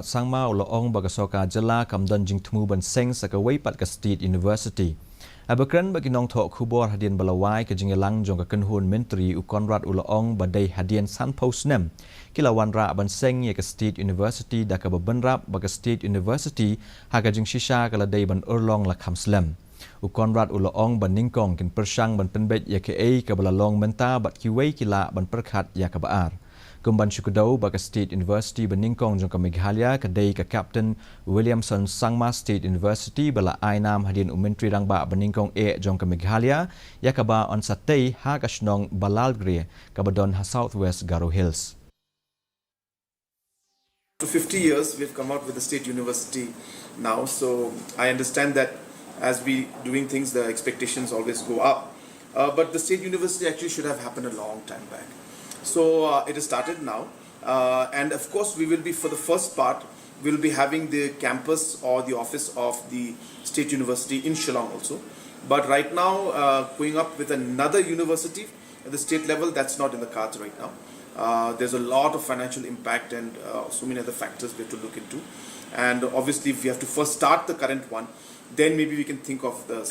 Sangma ulaong baga Sorkar jala kamdan Jingthmu ban Seng sa Kawei pat ka State University. Abakran bagi nong thok khubor hadian balawai ke jingelang jong ka kenhun menteri u Conrad ulaong badai hadian san post nem. Kilawan ra ban Seng ye ka State University da ka bebenrap baga State University haga jing shisha kala dai ban urlong la khamslam. U Conrad ulaong ban ningkong kin persang ban penbet ye KHASI ka balalong Mynta bat Kawei kila ban perkhat ya ka baar. Kumban Shukudau baga State University beningkong jong ka Meghalaya kadai ka Captain Williamson Sangma State University bala ainam hadian umentri rangba beningkong jong ka Meghalaya yakaba on satay ha kasnong balalgre kabadon ha Southwest Garo Hills. For 50 years we've come out with the State University now, so I understand that as we doing things the expectations always go up, but the State University actually should have happened a long time back. So it has started now, and of course we will be, for the first part, we will be having the campus or the office of the State University in Shillong also. But right now, going up with another university at the state level, that's not in the cards right now. There's a lot of financial impact and so many other factors we have to look into. And obviously, if we have to first start the current one, then maybe we can think of the